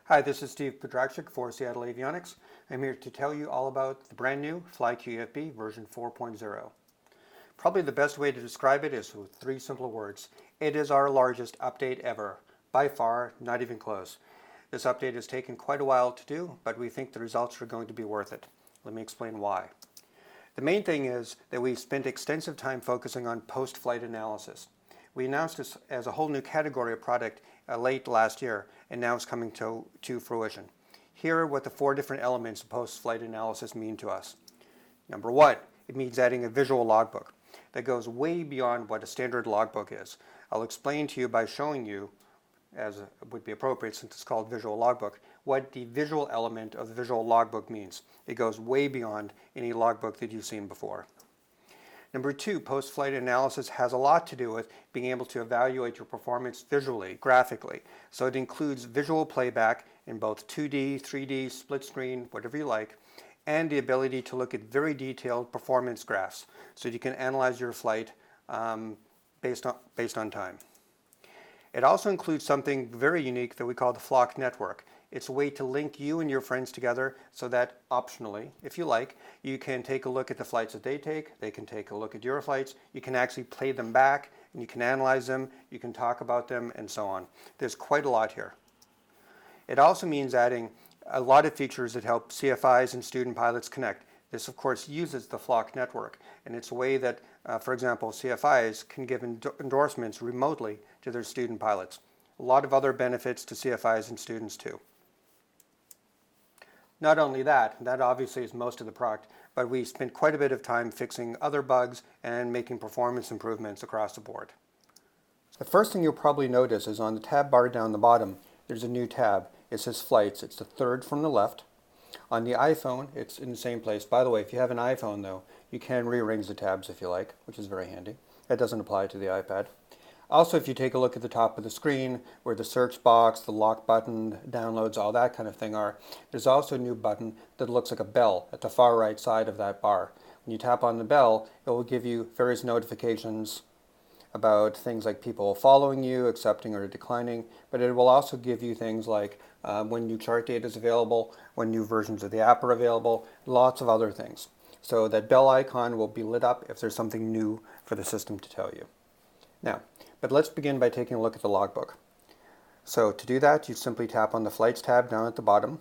Hi, this is Steve Pedrachik for Seattle Avionics. I'm here to tell you all about the brand new FlyQ EFB version 4.0. Probably the best way to describe it is with three simple words. It is our largest update ever. By far, not even close. This update has taken quite a while to do, but we think the results are going to be worth it. Let me explain why. The main thing is that we've spent extensive time focusing on post-flight analysis. We announced this as a whole new category of product late last year, and now it's coming to fruition. Here are what the four different elements of post-flight analysis mean to us. Number one, it means adding a visual logbook that goes way beyond what a standard logbook is. I'll explain to you by showing you, as would be appropriate since it's called visual logbook, what the visual element of the visual logbook means. It goes way beyond any logbook that you've seen before. Number two, post-flight analysis has a lot to do with being able to evaluate your performance visually, graphically. So it includes visual playback in both 2D, 3D, split screen, whatever you like, and the ability to look at very detailed performance graphs so you can analyze your flight based on time. It also includes something very unique that we call the Floq Network. It's a way to link you and your friends together so that optionally, if you like, you can take a look at the flights that they take, they can take a look at your flights, you can actually play them back, and you can analyze them, you can talk about them, and so on. There's quite a lot here. It also means adding a lot of features that help CFIs and student pilots connect. This, of course, uses the Floq Network, and it's a way that, for example, CFIs can give endorsements remotely to their student pilots. A lot of other benefits to CFIs and students, too. Not only that obviously is most of the product, but we spent quite a bit of time fixing other bugs and making performance improvements across the board. The first thing you'll probably notice is on the tab bar down the bottom, there's a new tab. It says Flights. It's the third from the left. On the iPhone, it's in the same place. By the way, if you have an iPhone, though, you can rearrange the tabs if you like, which is very handy. That doesn't apply to the iPad. Also, if you take a look at the top of the screen, where the search box, the lock button, downloads, all that kind of thing are, there's also a new button that looks like a bell at the far right side of that bar. When you tap on the bell, it will give you various notifications about things like people following you, accepting or declining, but it will also give you things like when new chart data is available, when new versions of the app are available, lots of other things. So that bell icon will be lit up if there's something new for the system to tell you. Now, but let's begin by taking a look at the logbook. So to do that, you simply tap on the Flights tab down at the bottom.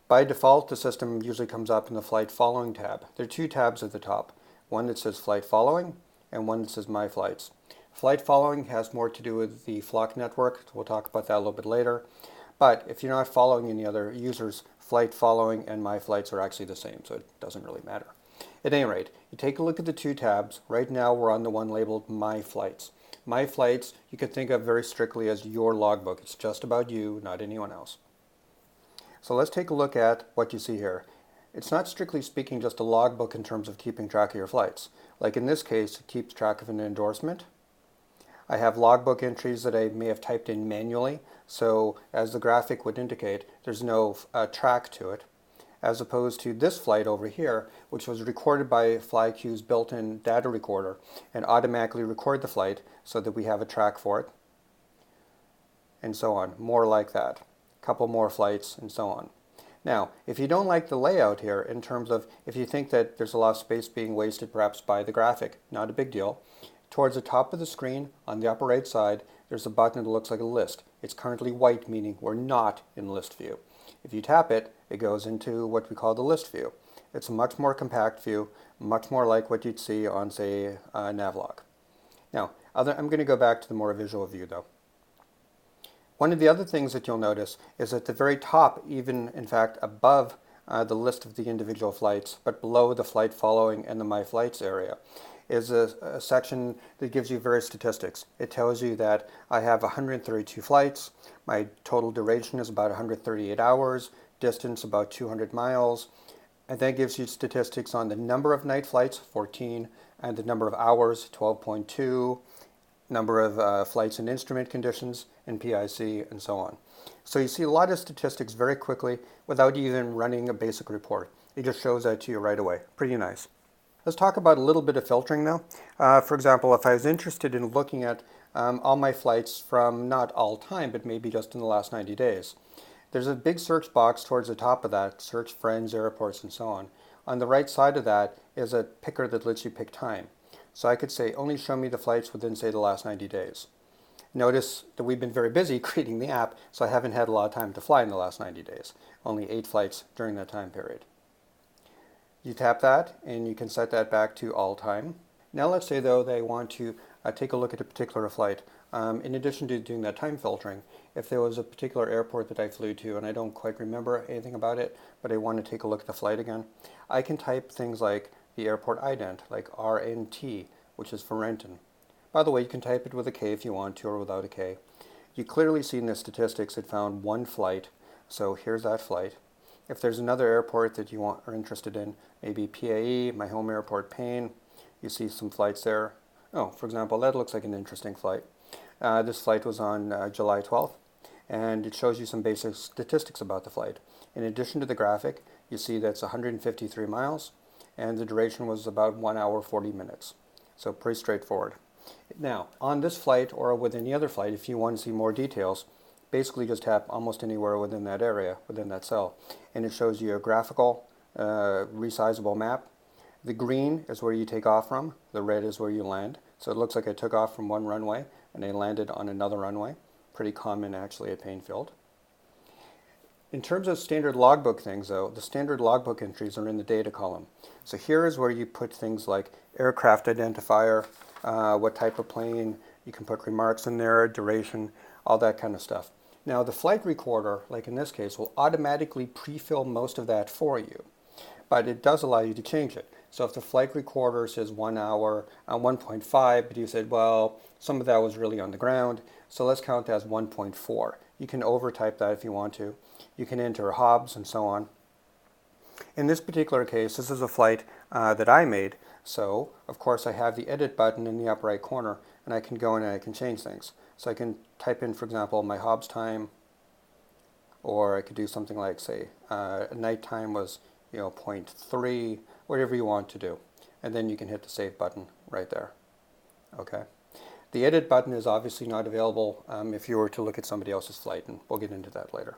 By default, the system usually comes up in the Flight Following tab. There are two tabs at the top, one that says Flight Following and one that says My Flights. Flight Following has more to do with the Floq Network, so we'll talk about that a little bit later. But if you're not following any other users, Flight Following and My Flights are actually the same, so it doesn't really matter. At any rate, you take a look at the two tabs. Right now we're on the one labeled My Flights. My Flights you can think of very strictly as your logbook. It's just about you, not anyone else. So let's take a look at what you see here. It's not strictly speaking just a logbook in terms of keeping track of your flights. Like in this case, it keeps track of an endorsement. I have logbook entries that I may have typed in manually, so as the graphic would indicate, there's no track to it, as opposed to this flight over here, which was recorded by FlyQ's built-in data recorder and automatically record the flight so that we have a track for it, and so on, more like that. A couple more flights, and so on. Now, if you don't like the layout here, in terms of if you think that there's a lot of space being wasted perhaps by the graphic, not a big deal. Towards the top of the screen, on the upper right side, there's a button that looks like a list. It's currently white, meaning we're not in list view. If you tap it, it goes into what we call the list view. It's a much more compact view, much more like what you'd see on, say, Navlog. Now, I'm going to go back to the more visual view, though. One of the other things that you'll notice is at the very top, even in fact above the list of the individual flights, but below the Flight Following and the My Flights area, is a section that gives you various statistics. It tells you that I have 132 flights, my total duration is about 138 hours, distance about 200 miles, and that gives you statistics on the number of night flights, 14, and the number of hours, 12.2, number of flights in instrument conditions, and PIC, and so on. So you see a lot of statistics very quickly without even running a basic report. It just shows that to you right away. Pretty nice. Let's talk about a little bit of filtering now. For example, if I was interested in looking at all my flights from not all time, but maybe just in the last 90 days, There's a big search box towards the top of that, search friends, airports, and so on. On the right side of that is a picker that lets you pick time. So I could say, only show me the flights within, say, the last 90 days. Notice that we've been very busy creating the app, so I haven't had a lot of time to fly in the last 90 days. Only 8 flights during that time period. You tap that, and you can set that back to all time. Now let's say, though, they want to take a look at a particular flight. In addition to doing that time filtering, if there was a particular airport that I flew to and I don't quite remember anything about it, but I want to take a look at the flight again, I can type things like the airport ident, like RNT, which is for Renton. By the way, you can type it with a K if you want to, or without a K. You clearly see in the statistics it found 1 flight, so here's that flight. If there's another airport that you are interested in, maybe PAE, my home airport, Payne, you see some flights there. Oh, for example, that looks like an interesting flight. This flight was on July 12th, and it shows you some basic statistics about the flight. In addition to the graphic, you see that's 153 miles, and the duration was about 1 hour 40 minutes. So pretty straightforward. Now, on this flight or with any other flight, if you want to see more details, basically just tap almost anywhere within that area, within that cell, and it shows you a graphical, resizable map. The green is where you take off from, the red is where you land. So it looks like I took off from one runway and I landed on another runway. Pretty common actually at Painfield. In terms of standard logbook things though, the standard logbook entries are in the data column. So here is where you put things like aircraft identifier, what type of plane, you can put remarks in there, duration, all that kind of stuff. Now the flight recorder, like in this case, will automatically pre-fill most of that for you, but it does allow you to change it. So if the flight recorder says 1 hour, 1.5, but you said, well, some of that was really on the ground, so let's count that as 1.4. You can overtype that if you want to. You can enter hobs and so on. In this particular case, this is a flight that I made, so of course I have the edit button in the upper right corner, and I can go in and I can change things. So I can type in, for example, my hobs time, or I could do something like, say, night time was 0.3, whatever you want to do. And then you can hit the save button right there. Okay. The edit button is obviously not available if you were to look at somebody else's flight, and we'll get into that later.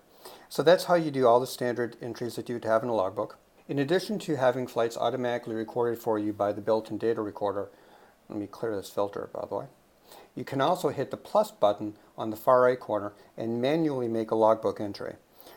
So that's how you do all the standard entries that you'd have in a logbook. In addition to having flights automatically recorded for you by the built-in data recorder, let me clear this filter, by the way. You can also hit the plus button on the far right corner and manually make a logbook entry.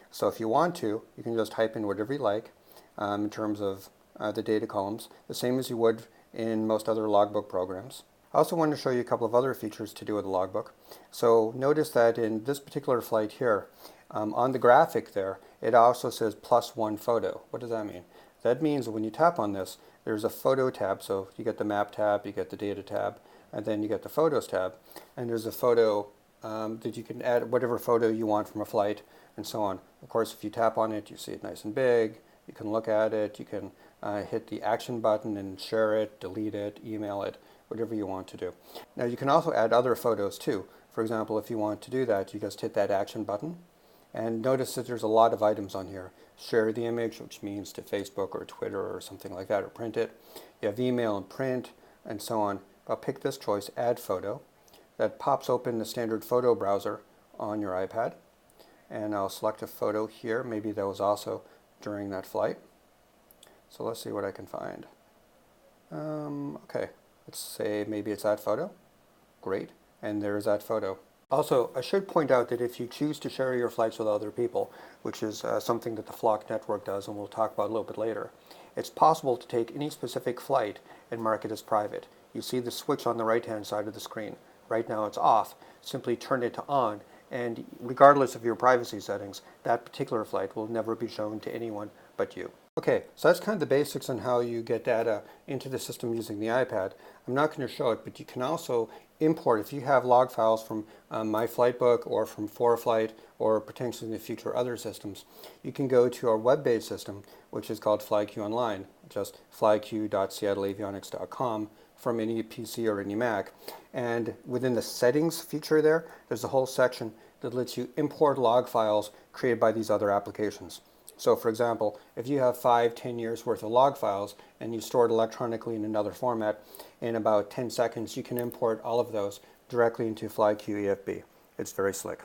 So if you want to, you can just type in whatever you like in terms of the data columns, the same as you would in most other logbook programs. I also want to show you a couple of other features to do with the logbook. So notice that in this particular flight here, on the graphic there, it also says +1 photo. What does that mean? That means that when you tap on this, there's a photo tab. So you get the map tab, you get the data tab, and then you get the photos tab. And there's a photo that you can add whatever photo you want from a flight and so on. Of course, if you tap on it, you see it nice and big. You can look at it. You can hit the action button and share it, delete it, email it, whatever you want to do. Now you can also add other photos too. For example, if you want to do that, you just hit that action button. And notice that there's a lot of items on here. Share the image, which means to Facebook or Twitter or something like that, or print it. You have email and print and so on. I'll pick this choice, add photo. That pops open the standard photo browser on your iPad. And I'll select a photo here. Maybe that was also during that flight. So let's see what I can find. Okay, let's say maybe it's that photo. Great, and there's that photo. Also, I should point out that if you choose to share your flights with other people, which is something that the Floq Network does, and we'll talk about a little bit later, it's possible to take any specific flight and mark it as private. You see the switch on the right-hand side of the screen. Right now it's off. Simply turn it to on, and regardless of your privacy settings, that particular flight will never be shown to anyone but you. Okay, so that's kind of the basics on how you get data into the system using the iPad. I'm not going to show it, but you can also import, if you have log files from MyFlightBook or from ForeFlight or potentially in the future other systems, you can go to our web-based system, which is called FlyQ Online, just flyq.seattleavionics.com from any PC or any Mac. And within the settings feature there's a whole section that lets you import log files created by these other applications. So for example, if you have 5-10 years worth of log files and you store it electronically in another format, in about 10 seconds you can import all of those directly into FlyQ EFB. It's very slick.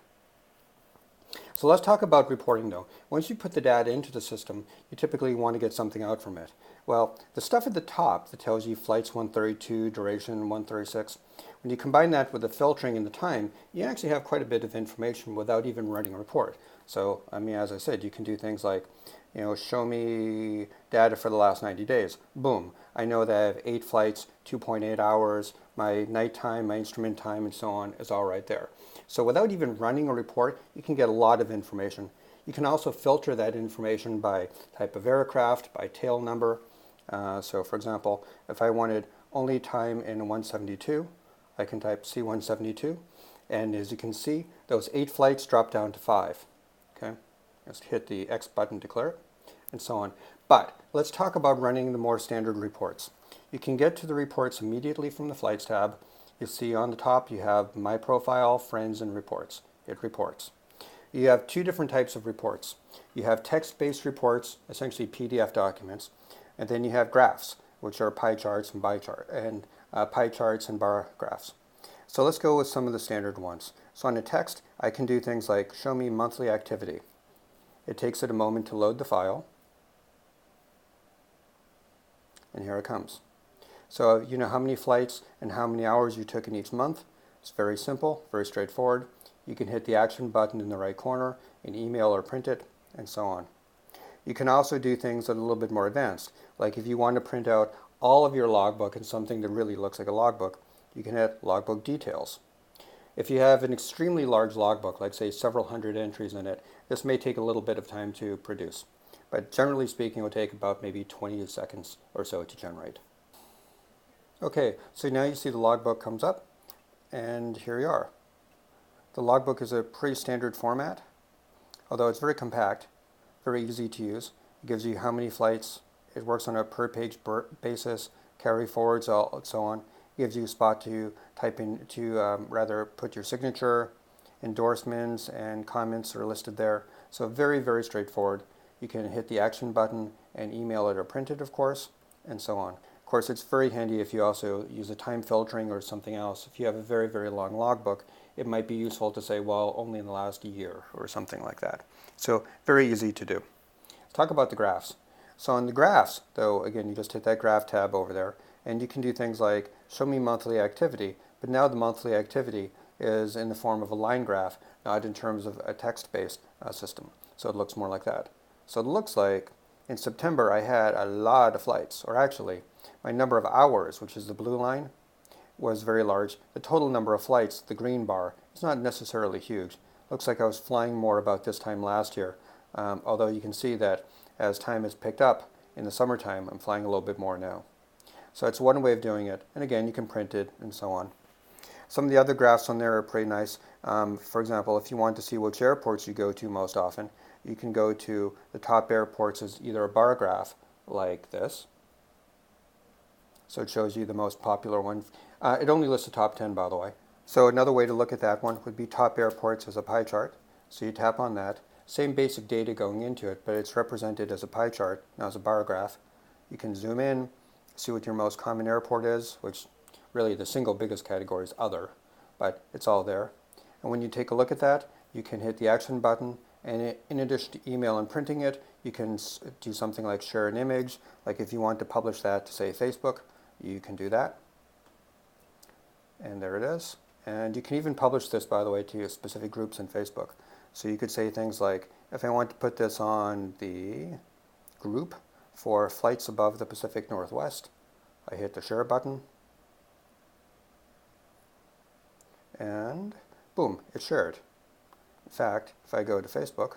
So let's talk about reporting though. Once you put the data into the system, you typically want to get something out from it. Well, the stuff at the top that tells you flights 132, duration 136, when you combine that with the filtering and the time, you actually have quite a bit of information without even running a report. So, I mean, as I said, you can do things like, show me data for the last 90 days. Boom. I know that I have 8 flights, 2.8 hours, my night time, my instrument time, and so on is all right there. So without even running a report, you can get a lot of information. You can also filter that information by type of aircraft, by tail number. So for example, if I wanted only time in 172, I can type C172. And as you can see, those 8 flights drop down to 5. Okay, just hit the X button to clear it, and so on. But let's talk about running the more standard reports. You can get to the reports immediately from the Flights tab. You see on the top you have My Profile, Friends, and Reports. It reports. You have 2 different types of reports. You have text-based reports, essentially PDF documents, and then you have graphs, which are pie charts and pie charts and bar graphs. So let's go with some of the standard ones. So on the text, I can do things like show me monthly activity. It takes it a moment to load the file. And here it comes. So you know how many flights and how many hours you took in each month. It's very simple, very straightforward. You can hit the action button in the right corner and email or print it, and so on. You can also do things that are a little bit more advanced. Like if you want to print out all of your logbook in something that really looks like a logbook, you can hit Logbook Details. If you have an extremely large logbook, like say several hundred entries in it, this may take a little bit of time to produce. But generally speaking, it will take about maybe 20 seconds or so to generate. Okay, so now you see the logbook comes up, and here you are. The logbook is a pretty standard format, although it's very compact, very easy to use. It gives you how many flights, it works on a per page basis, carry forwards, and so on. It gives you a spot to type in, rather put your signature, endorsements and comments are listed there. So very, very straightforward. You can hit the action button and email it or print it, of course, and so on. Of course, it's very handy if you also use a time filtering or something else. If you have a very, very long logbook, it might be useful to say, well, only in the last year or something like that. So very easy to do. Let's talk about the graphs. So on the graphs, though, again, you just hit that graph tab over there, and you can do things like show me monthly activity, but now the monthly activity is in the form of a line graph, not in terms of a text-based system. So it looks more like that. So it looks like in September I had a lot of flights, or actually my number of hours, which is the blue line, was very large. The total number of flights, the green bar, is not necessarily huge. Looks like I was flying more about this time last year, although you can see that as time has picked up in the summertime, I'm flying a little bit more now. So it's one way of doing it, and again, you can print it and so on. Some of the other graphs on there are pretty nice. For example, if you want to see which airports you go to most often, you can go to the top airports as either a bar graph like this. So it shows you the most popular one. It only lists the top 10, by the way. So another way to look at that one would be top airports as a pie chart. So you tap on that. Same basic data going into it, but it's represented as a pie chart, not as a bar graph. You can zoom in, see what your most common airport is, which really the single biggest category is other, but it's all there. And when you take a look at that, you can hit the action button, and in addition to email and printing it, you can do something like share an image. Like if you want to publish that to, say, Facebook, you can do that. And there it is. And you can even publish this, by the way, to specific groups in Facebook. So you could say things like, if I want to put this on the group for flights above the Pacific Northwest, I hit the share button, and boom, it's shared. In fact, if I go to Facebook,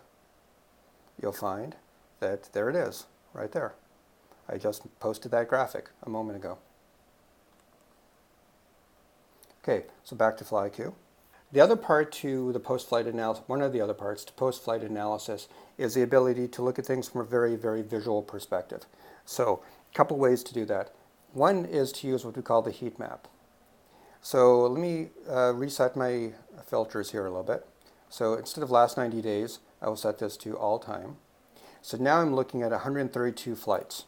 you'll find that there it is, right there. I just posted that graphic a moment ago. Okay, so back to FlyQ. The other part to the post-flight analysis, one of the other parts to post-flight analysis, is the ability to look at things from a very, very visual perspective. So a couple ways to do that. One is to use what we call the heat map. So let me reset my filters here a little bit. So instead of last 90 days, I will set this to all time. So now I'm looking at 132 flights.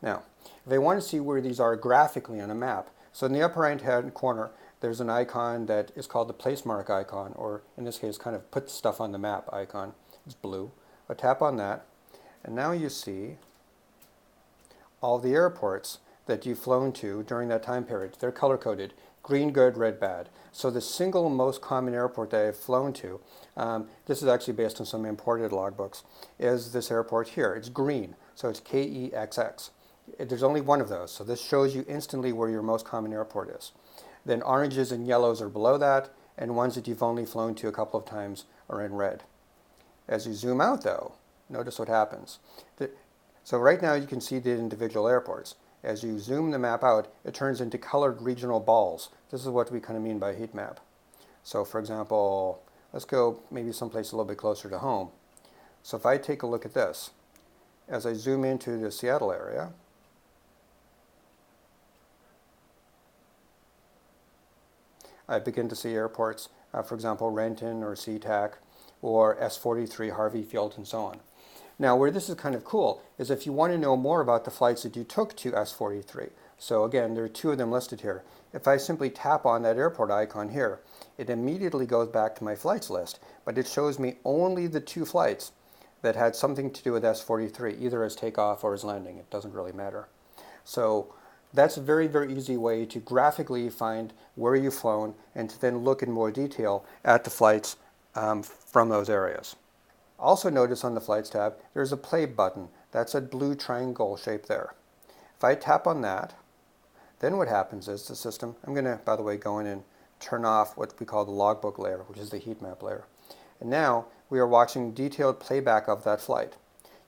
Now, if I want to see where these are graphically on a map, so in the upper right-hand corner, there's an icon that is called the place mark icon, or in this case, kind of put stuff on the map icon. It's blue. I tap on that, and now you see all the airports that you've flown to during that time period. They're color-coded, green good, red bad. So the single most common airport that I've flown to, this is actually based on some imported logbooks, is this airport here. It's green, so it's KEXX. There's only one of those, so this shows you instantly where your most common airport is. Then oranges and yellows are below that, and ones that you've only flown to a couple of times are in red. As you zoom out though, notice what happens. So right now you can see the individual airports. As you zoom the map out, it turns into colored regional balls. This is what we kind of mean by heat map. So for example, let's go maybe someplace a little bit closer to home. So if I take a look at this, as I zoom into the Seattle area, I begin to see airports, for example, Renton or SeaTac or S43, Harvey Field, and so on. Now, where this is kind of cool is if you want to know more about the flights that you took to S43. So again, there are two of them listed here. If I simply tap on that airport icon here, it immediately goes back to my flights list, but it shows me only the 2 flights that had something to do with S43, either as takeoff or as landing. It doesn't really matter. So that's a very, very easy way to graphically find where you've flown and to then look in more detail at the flights from those areas. Also notice on the Flights tab, there's a play button. That's a blue triangle shape there. If I tap on that, then what happens is the system, I'm going to, by the way, go in and turn off what we call the logbook layer, which is the heat map layer. And now we are watching detailed playback of that flight.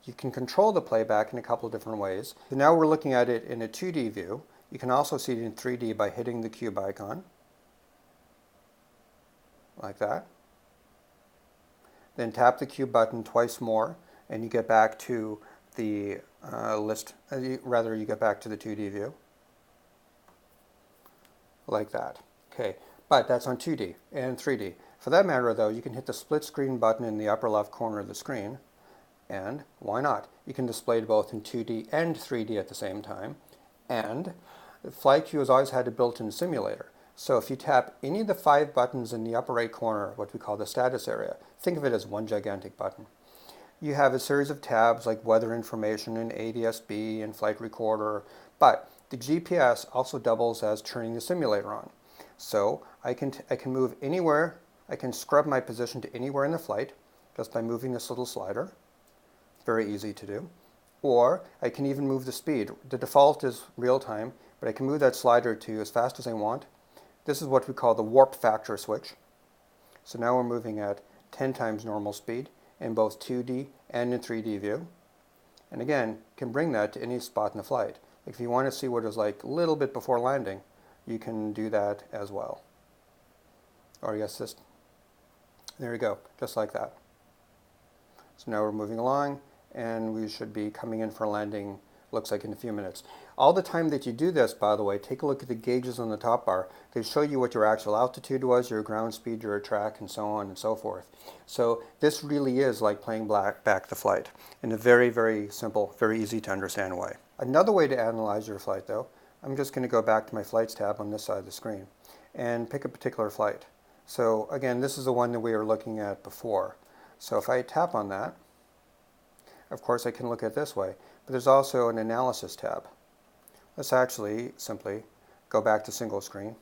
You can control the playback in a couple of different ways. So now we're looking at it in a 2D view. You can also see it in 3D by hitting the cube icon, like that. Then tap the cube button twice more, and you get back to the you get back to the 2D view, like that. Okay, but that's on 2D and 3D. For that matter, though, you can hit the split screen button in the upper left corner of the screen, and why not? You can display it both in 2D and 3D at the same time, and FlyQ has always had a built-in simulator. So if you tap any of the 5 buttons in the upper right corner, what we call the status area, think of it as one gigantic button. You have a series of tabs like weather information and ADS-B and flight recorder, but the GPS also doubles as turning the simulator on. So I can move anywhere, I can scrub my position to anywhere in the flight just by moving this little slider. Very easy to do. Or I can even move the speed. The default is real time, but I can move that slider to as fast as I want. This is what we call the warp factor switch. So now we're moving at 10 times normal speed in both 2D and in 3D view. And again, can bring that to any spot in the flight. Like if you want to see what it was like a little bit before landing, you can do that as well. Or yes, there you go, just like that. So now we're moving along, and we should be coming in for landing, looks like in a few minutes. All the time that you do this, by the way, take a look at the gauges on the top bar. They show you what your actual altitude was, your ground speed, your track, and so on and so forth. So this really is like playing back the flight in a very, very simple, very easy to understand way. Another way to analyze your flight, though, I'm just going to go back to my Flights tab on this side of the screen and pick a particular flight. So again, this is the one that we were looking at before. So if I tap on that, of course I can look at it this way, but there's also an analysis tab. Let's actually simply go back to single screen.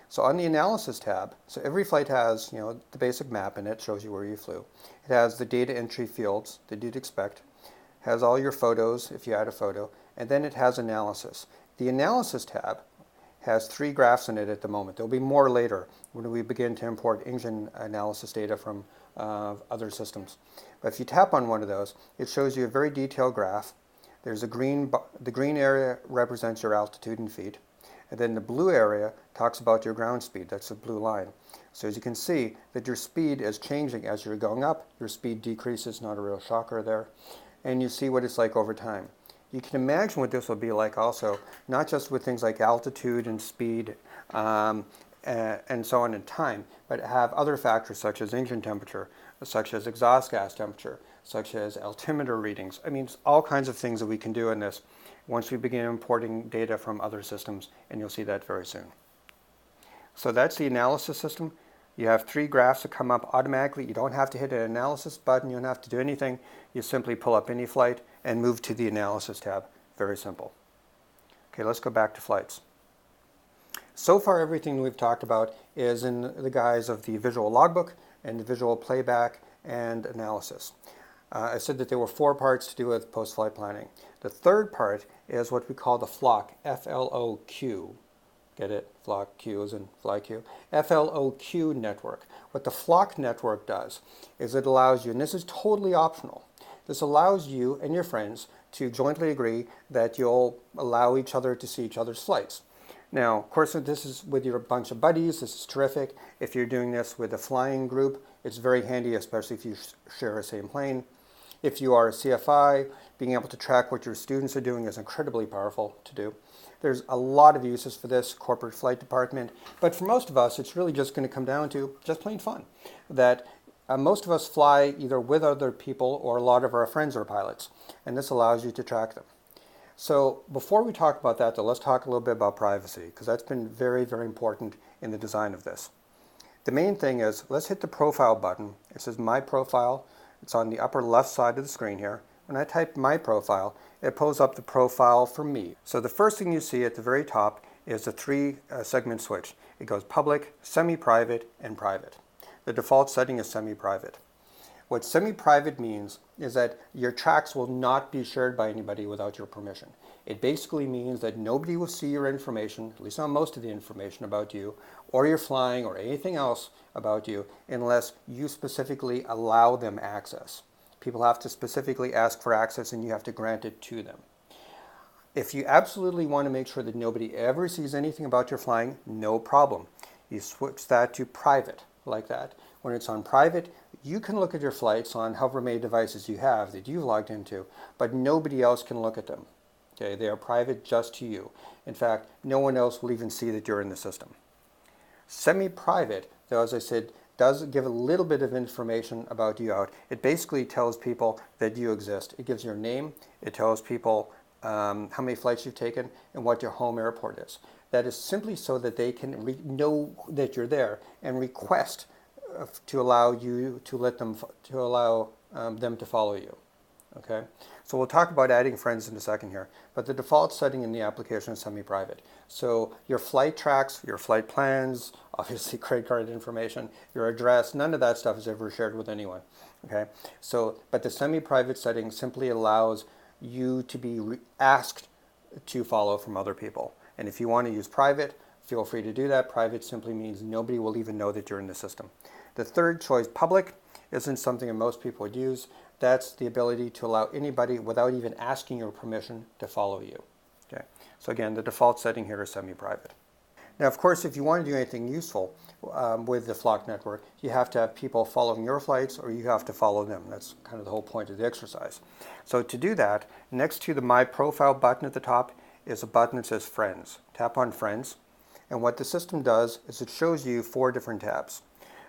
So on the analysis tab, so every flight has, the basic map in it, shows you where you flew. It has the data entry fields that you'd expect, has all your photos if you add a photo, and then it has analysis. The analysis tab has 3 graphs in it at the moment. There'll be more later when we begin to import engine analysis data from other systems. But if you tap on one of those, it shows you a very detailed graph. There's the green area represents your altitude in feet, and then the blue area talks about your ground speed. That's the blue line. So as you can see that your speed is changing as you're going up. Your speed decreases, not a real shocker there. And you see what it's like over time. You can imagine what this will be like also, not just with things like altitude and speed and so on in time, but have other factors such as engine temperature, such as exhaust gas temperature, such as altimeter readings. I mean, it's all kinds of things that we can do in this once we begin importing data from other systems, and you'll see that very soon. So that's the analysis system. You have 3 graphs that come up automatically. You don't have to hit an analysis button. You don't have to do anything. You simply pull up any flight and move to the analysis tab. Very simple. Okay, let's go back to flights. So far, everything we've talked about is in the guise of the visual logbook and the visual playback and analysis. I said that there were 4 parts to do with post-flight planning. The third part is what we call the Floq, F-L-O-Q. Get it? Floq, Q as in FlyQ. FLOQ network. What the Floq network does is it allows you, and this is totally optional, this allows you and your friends to jointly agree that you'll allow each other to see each other's flights. Now, of course, this is with your bunch of buddies. This is terrific. If you're doing this with a flying group, it's very handy, especially if you share a same plane. If you are a CFI, being able to track what your students are doing is incredibly powerful to do. There's a lot of uses for this, corporate flight department, but for most of us, it's really just going to come down to just plain fun. That most of us fly either with other people or a lot of our friends are pilots, and this allows you to track them. So before we talk about that, though, let's talk a little bit about privacy, because that's been very, very important in the design of this. The main thing is, let's hit the profile button. It says My Profile. It's on the upper left side of the screen here. When I type My Profile, it pulls up the profile for me. So the first thing you see at the very top is a 3-segment switch. It goes public, semi-private, and private. The default setting is semi-private. What semi-private means is that your tracks will not be shared by anybody without your permission. It basically means that nobody will see your information, at least not most of the information about you, or your flying, or anything else about you, unless you specifically allow them access. People have to specifically ask for access, and you have to grant it to them. If you absolutely want to make sure that nobody ever sees anything about your flying, no problem. You switch that to private, like that. When it's on private, you can look at your flights on however many devices you have that you've logged into, but nobody else can look at them. Okay, they are private just to you. In fact, no one else will even see that you're in the system. Semi-private, though, as I said, does give a little bit of information about you out. It basically tells people that you exist. It gives your name. It tells people how many flights you've taken and what your home airport is. That is simply so that they can know that you're there and request to allow you to allow them to follow you. Okay, so we'll talk about adding friends in a second here, but the default setting in the application is semi-private. So your flight tracks, your flight plans, obviously credit card information, your address, none of that stuff is ever shared with anyone. Okay, so but the semi-private setting simply allows you to be asked to follow from other people. And if you want to use private, feel free to do that. Private simply means nobody will even know that you're in the system. The third choice, public, isn't something that most people would use. That's the ability to allow anybody, without even asking your permission, to follow you. Okay. So again, the default setting here is semi-private. Now, of course, if you want to do anything useful with the Floq network, you have to have people following your flights, or you have to follow them. That's kind of the whole point of the exercise. So to do that, next to the My Profile button at the top is a button that says Friends. Tap on Friends, and what the system does is it shows you 4 different tabs.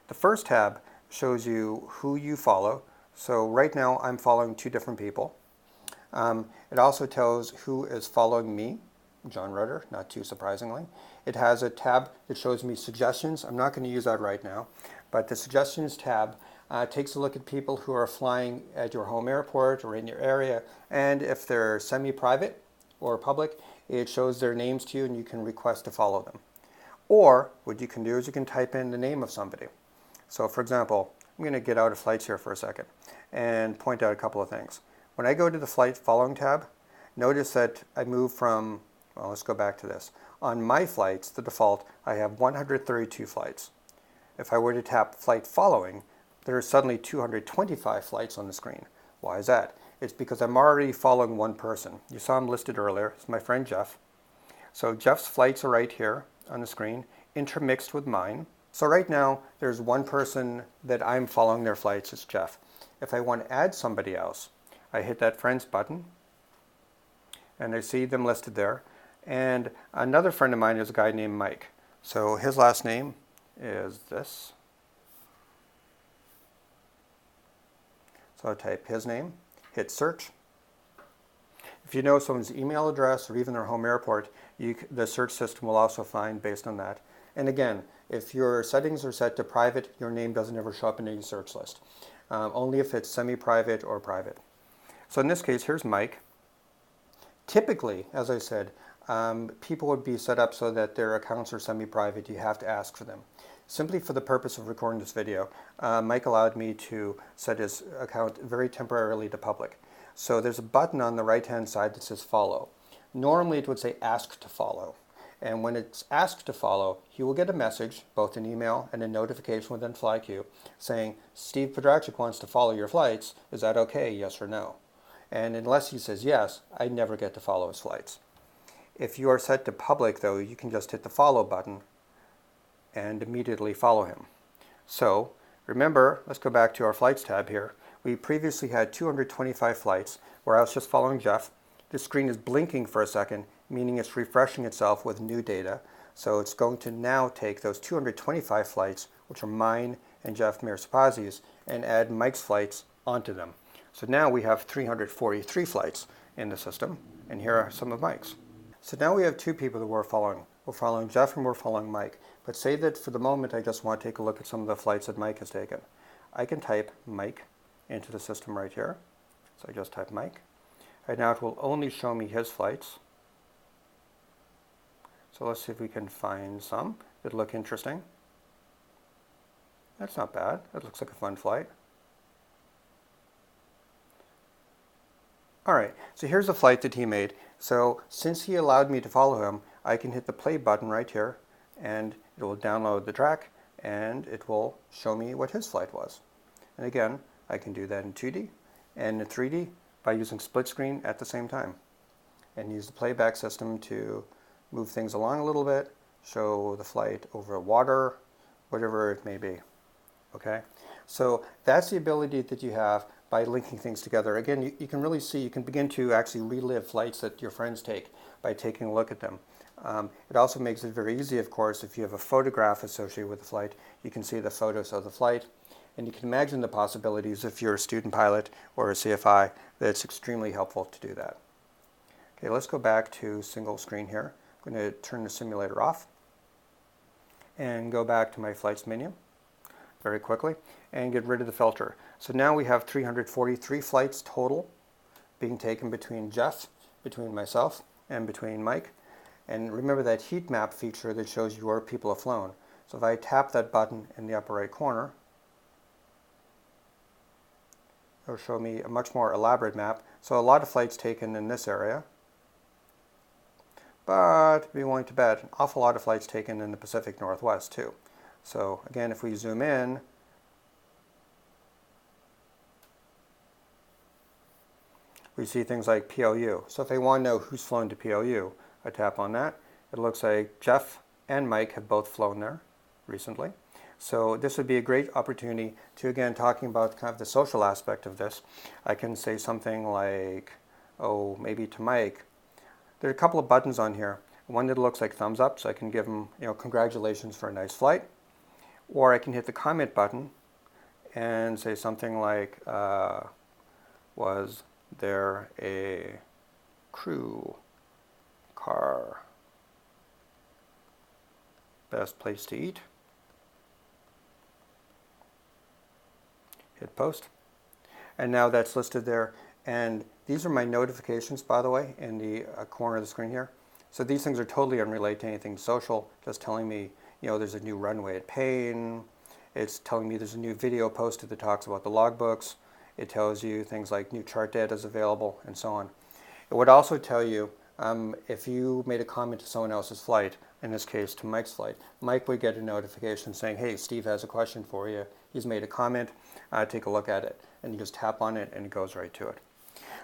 The first tab shows you who you follow. So right now I'm following 2 different people. It also tells who is following me, John Rudder, not too surprisingly. It has a tab that shows me suggestions. I'm not going to use that right now, but the suggestions tab takes a look at people who are flying at your home airport or in your area, and if they're semi-private or public, it shows their names to you and you can request to follow them. Or what you can do is you can type in the name of somebody. So for example, I'm going to get out of flights here for a second and point out a couple of things. When I go to the flight following tab, notice that I move from, well, let's go back to this. On my flights, the default, I have 132 flights. If I were to tap flight following, there are suddenly 225 flights on the screen. Why is that? It's because I'm already following one person. You saw him listed earlier. It's my friend Jeff. So Jeff's flights are right here on the screen, intermixed with mine. So right now, there's one person that I'm following their flights. It's Jeff. If I want to add somebody else, I hit that Friends button, and I see them listed there. And another friend of mine is a guy named Mike. So his last name is this. So I type his name, hit search. If you know someone's email address or even their home airport, the search system will also find based on that. And again, If your settings are set to private, your name doesn't ever show up in any search list. Only if it's semi-private or private. So in this case, here's Mike. Typically, as I said, people would be set up so that their accounts are semi-private. You have to ask for them. Simply for the purpose of recording this video, Mike allowed me to set his account very temporarily to public. So there's a button on the right-hand side that says follow. Normally it would say ask to follow. And when it's asked to follow, he will get a message, both an email and a notification within FlyQ, saying, Steve Podrachik wants to follow your flights. Is that okay, yes or no? And unless he says yes, I never get to follow his flights. If you are set to public, though, you can just hit the follow button and immediately follow him. So remember, let's go back to our flights tab here. We previously had 225 flights where I was just following Jeff. The screen is blinking for a second, meaning it's refreshing itself with new data. So it's going to now take those 225 flights, which are mine and Jeff Mirsapazi's, and add Mike's flights onto them. So now we have 343 flights in the system, and here are some of Mike's. So now we have two people that we're following. We're following Jeff and we're following Mike. But say that for the moment I just want to take a look at some of the flights that Mike has taken. I can type Mike into the system right here. So I just type Mike. Right now it will only show me his flights. So let's see if we can find some that look interesting. That's not bad. That looks like a fun flight. All right, so here's the flight that he made. So since he allowed me to follow him, I can hit the play button right here and it will download the track and it will show me what his flight was. And again, I can do that in 2D and in 3D by using split screen at the same time and use the playback system to move things along a little bit, show the flight over water, whatever it may be. Okay, so that's the ability that you have by linking things together. Again, you can really see, you can begin to actually relive flights that your friends take by taking a look at them. It also makes it very easy, of course, if you have a photograph associated with the flight, you can see the photos of the flight. And you can imagine the possibilities if you're a student pilot or a CFI, that it's extremely helpful to do that. Okay, let's go back to single screen here. I'm going to turn the simulator off and go back to my flights menu very quickly and get rid of the filter. So now we have 343 flights total being taken between Jeff, between myself, and between Mike. And remember that heat map feature that shows you where people have flown. So if I tap that button in the upper right corner, it'll show me a much more elaborate map. So a lot of flights taken in this area. But to be willing to bet, an awful lot of flights taken in the Pacific Northwest too. So again, if we zoom in, we see things like PLU. So if I want to know who's flown to PLU, I tap on that. It looks like Jeff and Mike have both flown there recently. So this would be a great opportunity to, again, talking about kind of the social aspect of this. I can say something like, oh, maybe to Mike, there are a couple of buttons on here. One that looks like thumbs up, so I can give him, congratulations for a nice flight. Or I can hit the comment button and say something like, was there a crew car? Best place to eat? Hit post. And now that's listed there. And these are my notifications, by the way, in the corner of the screen here. So these things are totally unrelated to anything social, just telling me, there's a new runway at Payne. It's telling me there's a new video posted that talks about the logbooks. It tells you things like new chart data is available and so on. It would also tell you if you made a comment to someone else's flight, in this case to Mike's flight, Mike would get a notification saying, hey, Steve has a question for you. He's made a comment, take a look at it. And you just tap on it and it goes right to it.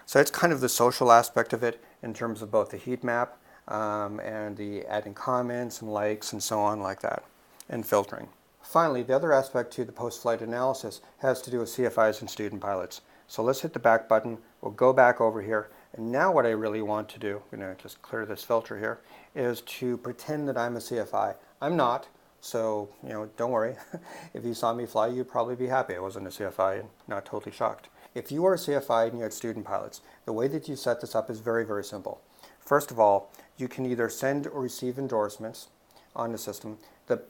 So that's kind of the social aspect of it in terms of both the heat map and the adding comments and likes and so on like that, and filtering. Finally, the other aspect to the post-flight analysis has to do with CFIs and student pilots. So let's hit the back button. We'll go back over here. And now what I really want to do, I'm going to just clear this filter here, is to pretend that I'm a CFI. I'm not, so don't worry. If you saw me fly, you'd probably be happy I wasn't a CFI and not totally shocked. If you are a CFI and you had student pilots, the way that you set this up is very, very simple. First of all, you can either send or receive endorsements on the system. The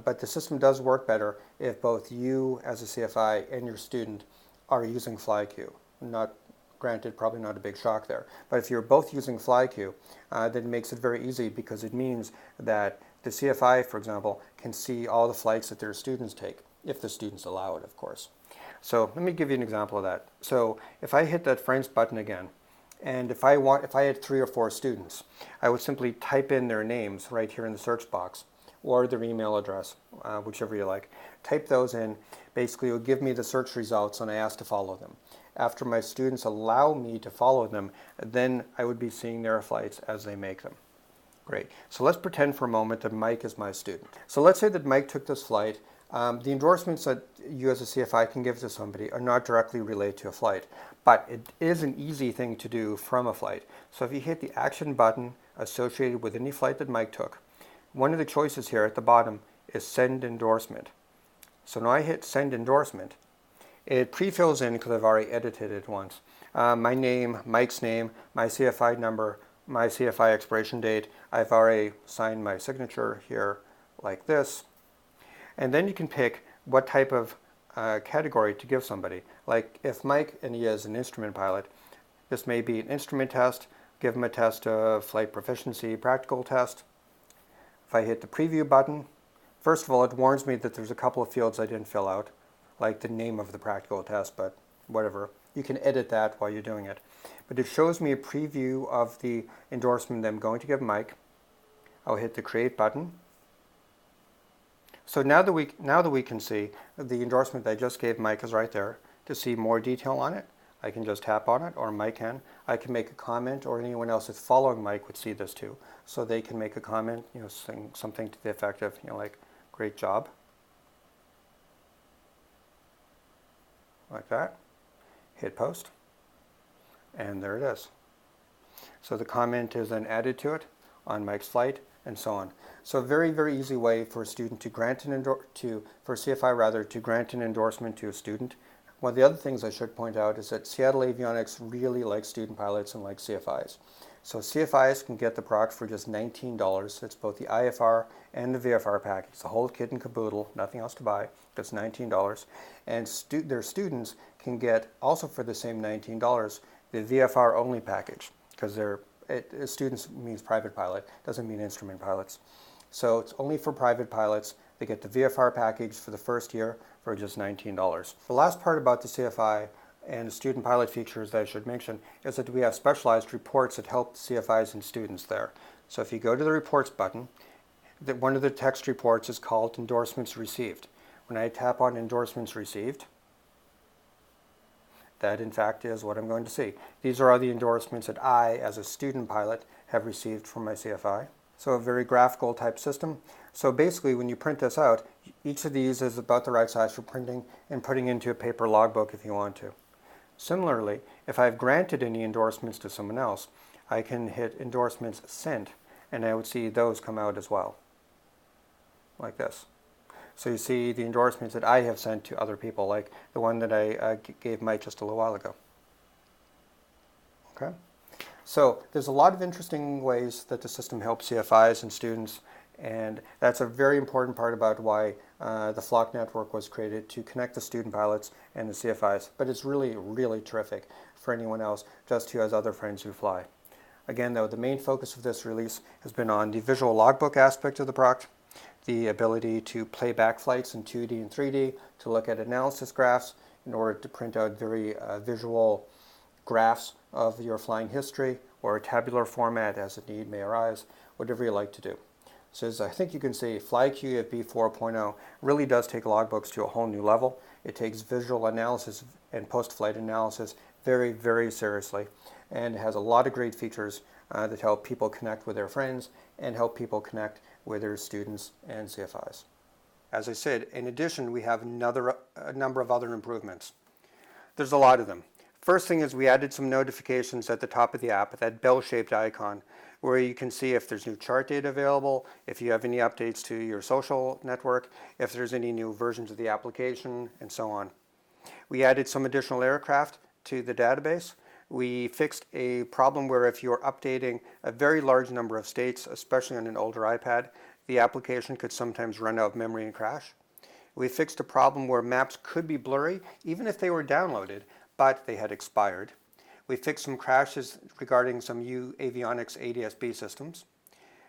but the system does work better if both you as a CFI and your student are using FlyQ. Not granted, probably not a big shock there, but if you're both using FlyQ, then it makes it very easy because it means that the CFI, for example, can see all the flights that their students take, if the students allow it, of course. So let me give you an example of that. So if I hit that Friends button again, and if I had 3 or 4 students, I would simply type in their names right here in the search box, or their email address, whichever you like. Type those in. Basically, it will give me the search results, and I ask to follow them. After my students allow me to follow them, then I would be seeing their flights as they make them. Great. So let's pretend for a moment that Mike is my student. So let's say that Mike took this flight. The endorsements that you as a CFI can give to somebody are not directly related to a flight, but it is an easy thing to do from a flight. So if you hit the action button associated with any flight that Mike took, one of the choices here at the bottom is send endorsement. So now I hit send endorsement. It pre-fills in because I've already edited it once. My name, Mike's name, my CFI number, my CFI expiration date. I've already signed my signature here like this. And then you can pick what type of category to give somebody. Like if Mike, and he is an instrument pilot, this may be an instrument test, give him a test of flight proficiency practical test. If I hit the preview button, first of all, it warns me that there's a couple of fields I didn't fill out, like the name of the practical test, but whatever. You can edit that while you're doing it. But it shows me a preview of the endorsement that I'm going to give Mike. I'll hit the create button. So now that we can see the endorsement that I just gave Mike is right there. To see more detail on it, I can just tap on it, or Mike can. I can make a comment, or anyone else that's following Mike would see this too. So they can make a comment, saying something to the effect of, like, great job. Like that. Hit post. And there it is. So the comment is then added to it on Mike's flight, and so on. So a very, very easy way for a student to grant for a CFI rather, to grant an endorsement to a student. One of the other things I should point out is that Seattle Avionics really likes student pilots and likes CFIs. So CFIs can get the product for just $19. It's both the IFR and the VFR package, the whole kit and caboodle, nothing else to buy, just $19. And their students can get, also for the same $19, the VFR only package, because students means private pilot, doesn't mean instrument pilots. So it's only for private pilots. They get the VFR package for the first year for just $19. The last part about the CFI and the student pilot features that I should mention is that we have specialized reports that help CFIs and students there. So if you go to the reports button, one of the text reports is called endorsements received. When I tap on endorsements received, that in fact is what I'm going to see. These are all the endorsements that I, as a student pilot, have received from my CFI. So a very graphical type system. So basically when you print this out, each of these is about the right size for printing and putting into a paper logbook if you want to. Similarly, if I've granted any endorsements to someone else, I can hit endorsements sent, and I would see those come out as well, like this. So you see the endorsements that I have sent to other people, like the one that I gave Mike just a little while ago. Okay? So there's a lot of interesting ways that the system helps CFIs and students, and that's a very important part about why the Floq Network was created, to connect the student pilots and the CFIs. But it's really, really terrific for anyone else just who has other friends who fly. Again, though, the main focus of this release has been on the visual logbook aspect of the product, the ability to play back flights in 2D and 3D, to look at analysis graphs in order to print out very visual graphs of your flying history, or a tabular format as a need may arise, whatever you like to do. So as I think you can see, FlyQ EFB 4.0 really does take logbooks to a whole new level. It takes visual analysis and post-flight analysis very, very seriously, and it has a lot of great features that help people connect with their friends and help people connect with their students and CFIs. As I said, in addition, we have a number of other improvements. There's a lot of them. First thing is we added some notifications at the top of the app, that bell-shaped icon, where you can see if there's new chart data available, if you have any updates to your social network, if there's any new versions of the application, and so on. We added some additional aircraft to the database. We fixed a problem where if you're updating a very large number of states, especially on an older iPad, the application could sometimes run out of memory and crash. We fixed a problem where maps could be blurry even if they were downloaded, but they had expired. We fixed some crashes regarding some avionics ADS-B systems.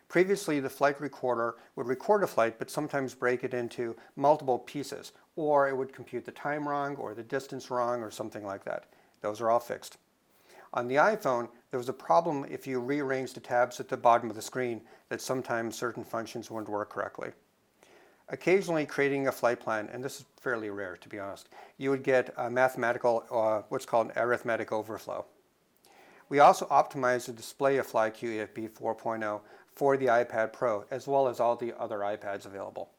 Previously, the flight recorder would record a flight but sometimes break it into multiple pieces, or it would compute the time wrong or the distance wrong or something like that. Those are all fixed. On the iPhone, there was a problem if you rearranged the tabs at the bottom of the screen that sometimes certain functions wouldn't work correctly. Occasionally creating a flight plan, and this is fairly rare to be honest, you would get a mathematical, what's called an arithmetic overflow. We also optimized the display of FlyQ EFB 4.0 for the iPad Pro, as well as all the other iPads available.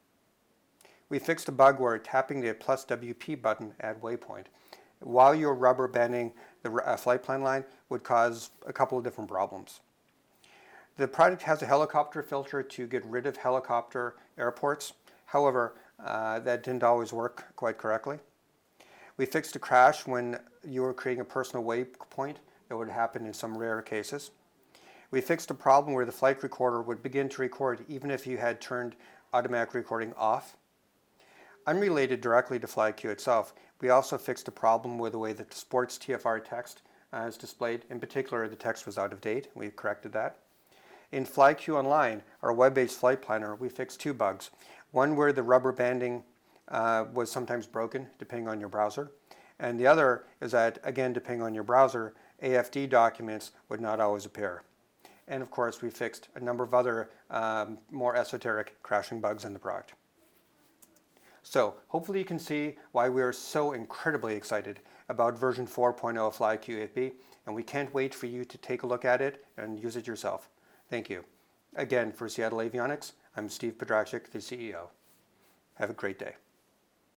We fixed a bug where tapping the plus WP button at waypoint while you're rubber banding the flight plan line would cause a couple of different problems. The product has a helicopter filter to get rid of helicopter airports. However, that didn't always work quite correctly. We fixed a crash when you were creating a personal waypoint that would happen in some rare cases. We fixed a problem where the flight recorder would begin to record even if you had turned automatic recording off. Unrelated directly to FlyQ itself, we also fixed a problem with the way that the sports TFR text is displayed. In particular, the text was out of date. We corrected that. In FlyQ Online, our web-based flight planner, we fixed two bugs. One where the rubber banding was sometimes broken, depending on your browser. And the other is that, again, depending on your browser, AFD documents would not always appear. And of course, we fixed a number of other more esoteric crashing bugs in the product. So hopefully you can see why we are so incredibly excited about version 4.0 of FlyQ EFB, and we can't wait for you to take a look at it and use it yourself. Thank you. Again, for Seattle Avionics, I'm Steve Pedrachik, the CEO. Have a great day.